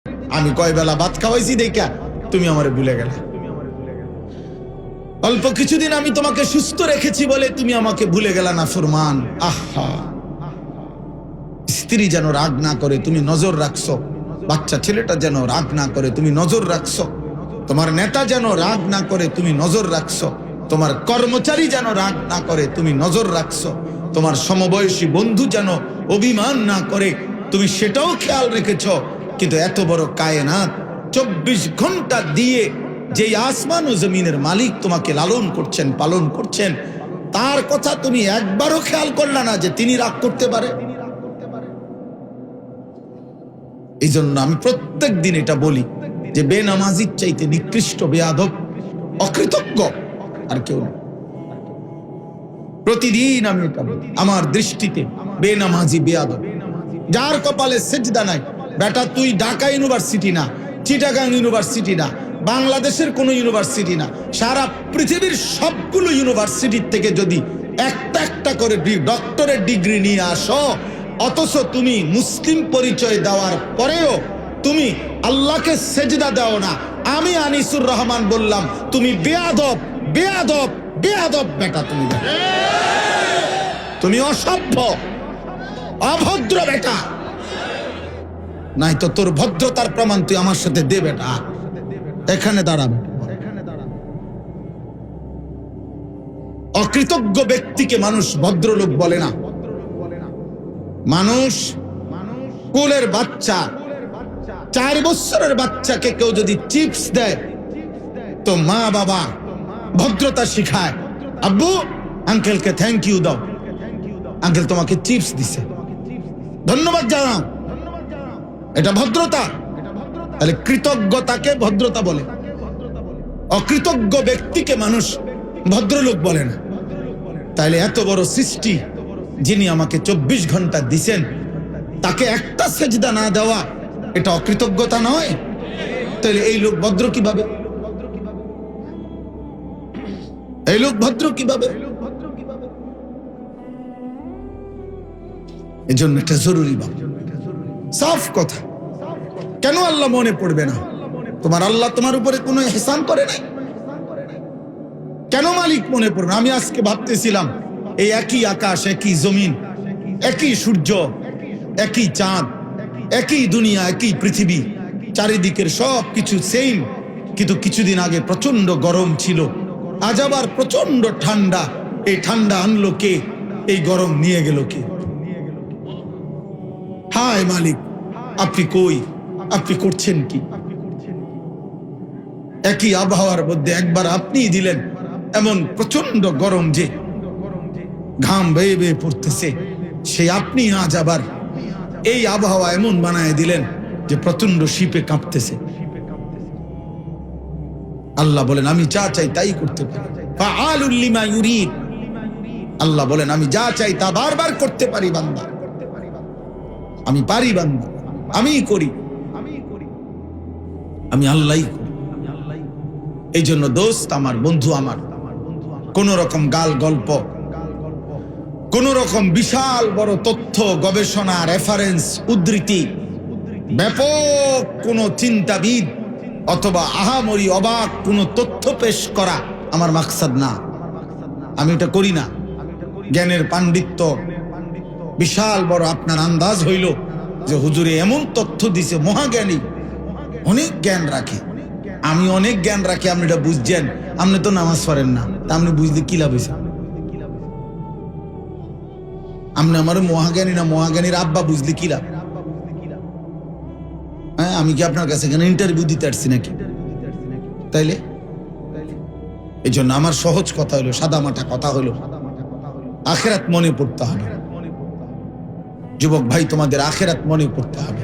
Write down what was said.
আমি কয় বেলা ভাত খাওয়াইছি দেখা তুমি আমারে ভুলে গেলে। অল্প কিছুদিন আমি তোমাকে সুস্থ রেখেছি বলে তুমি আমাকে ভুলে গেলা না ফরমান। আহা, স্ত্রী যেন রাগ না করে তুমি নজর রাখছো, বাচ্চা ছেলেটা যেন রাগ না করে তুমি নজর রাখছো, তোমার নেতা যেন রাগ না করে তুমি নজর রাখছো, তোমার কর্মচারী যেন রাগ না করে তুমি নজর রাখছো, তোমার সমবয়সী বন্ধু যেন অভিমান না করে তুমি সেটাও খেয়াল রেখেছো। কিন্তু এত বড় কায়নাত 24 ঘন্টা দিয়ে যেই আসমান ও জমিনের মালিক তোমাকে লালন করছেন, পালন করছেন, তার কথা তুমি একবারও খেয়াল করলা না যে তিনি রাগ করতে পারে। এই জন্য আমি প্রত্যেক দিন এটা বলি যে বেনামাজির চাইতে নিকৃষ্ট, বেয়াদব, অকৃতজ্ঞ আর কেউ নেই। প্রতিদিন আমি এটা বলি, আমার দৃষ্টিতে বেনামাজি, বেয়াদব, যার কপালে সেজদা নাই। বেটা তুই ঢাকা ইউনিভার্সিটি না, চিটাগাং ইউনিভার্সিটি না, বাংলাদেশের কোনো ইউনিভার্সিটি না, সারা পৃথিবীর সবগুলো ইউনিভার্সিটির থেকে যদি একটা একটা করে ডক্টরের ডিগ্রি নিয়ে আসো, অথচ তুমি মুসলিম পরিচয় দেওয়ার পরেও তুমি আল্লাহকে সেজদা দাও না, আমি আনিসুর রহমান বললাম তুমি বেয়াদব, বেয়াদব, বেয়াদব বেটা। তুমি অসভ্য, অভদ্র বেটা। নাই তো তোর ভদ্রতার প্রমাণ তুই আমার সাথে দে বেটা, এখানে দাঁড়াবে। অকৃতজ্ঞ ব্যক্তিকে মানুষ ভদ্রলোক বলে না। মানুষ কুলের বাচ্চা, 4 বছরের বাচ্চাকে কেউ যদি চিপস দেয় তো মা বাবা ভদ্রতা শিখায়, আব্বু আঙ্কেলকে থ্যাংক ইউ দাও, আঙ্কেল তোমাকে চিপস দিছে, ধন্যবাদ জানাও, এটা ভদ্রতা। তাহলে কৃতজ্ঞতাকে ভদ্রতা বলে, অকৃতজ্ঞ ব্যক্তিকে মানুষ ভদ্রলোক বলে না। তাইলে এত বড় সৃষ্টি যিনি আমাকে 24 ঘন্টা দিছেন, তাকে একটা সেজদা না দেওয়া এটা অকৃতজ্ঞতা নয়? তাহলে এই লোক ভদ্র কিভাবে? এই লোক ভদ্র কিভাবে? এজন্য এটা জরুরি বাবা, সাফ কথা। কেন আল্লাহ মনে পড়বে না? তোমার আল্লাহ তোমার উপরে কোনো ইহসান করে নাই? কেন মালিক মনে পড়বে? আমি আজকে ভাবতেছিলাম এই একই আকাশ, একই জমিন, একই সূর্য, একই চাঁদ, একই দুনিয়া, একই পৃথিবী, চারিদিকের সব কিছু সেম, কিন্তু কিছুদিন আগে প্রচন্ড গরম ছিল, আজ আবার প্রচন্ড ঠান্ডা। এই ঠান্ডা আনলো কে? এই গরম নিয়ে গেল কে? হায় মালিক, আপনি কই? আপনি করছেন কি? একই আবহাওয়ার মধ্যে একবার আপনি দিলেন এমন প্রচন্ড গরম যে ঘাম বেয়ে বেয়ে পড়তেছে, সেই আপনি আজ আবার এই আবহাওয়া এমন বানায় দিলেন যে প্রচন্ড শীতে কাঁপতেছে। আল্লাহ বলেন আমি যা চাই তাই করতে পারি, ফাআলুল লিমা ইউরিদ। আল্লাহ বলেন আমি যা চাই তা বারবার করতে পারি বান্দা, আমি পারি বান্দা, আমিই করি, আমি আল্লাহই করি। এই জন্য দোস্ত আমার, বন্ধু আমার, কোন রকম গাল গল্প, কোন রকম বিশাল বড় তথ্য, গবেষণা, রেফারেন্স, উদ্ধৃতি, ব্যাপক কোন চিন্তাবিদ অথবা আহামরি অবাক কোন তথ্য পেশ করা আমার মাকসাদ না। আমি এটা করি না। জ্ঞানের পাণ্ডিত্য বিশাল বড় আপনার আন্দাজ হইল যে হুজুরে এমন তথ্য দিছে, মহাজ্ঞানী, অনেক জ্ঞান রাখে, আমি অনেক জ্ঞান রাখি, আপনি এটা বুঝছেন, আপনি তো নামাজ পড়েন না, তা আপনি বুঝতে কি লাভ হয়েছে? আপনি আমার মহাজ্ঞানী না, মহাজ্ঞানীর আব্বা বুঝলে কি লাভ? হ্যাঁ, আমি কি আপনার কাছে এখানে ইন্টারভিউ দিতে আসছি নাকি? তাইলে এই জন্য আমার সহজ কথা হলো, সাদামাটা কথা হলো, আখেরাত মনে পড়তে হবে। যুবক ভাই, তোমাদের আখেরাত মনে পড়তে হবে।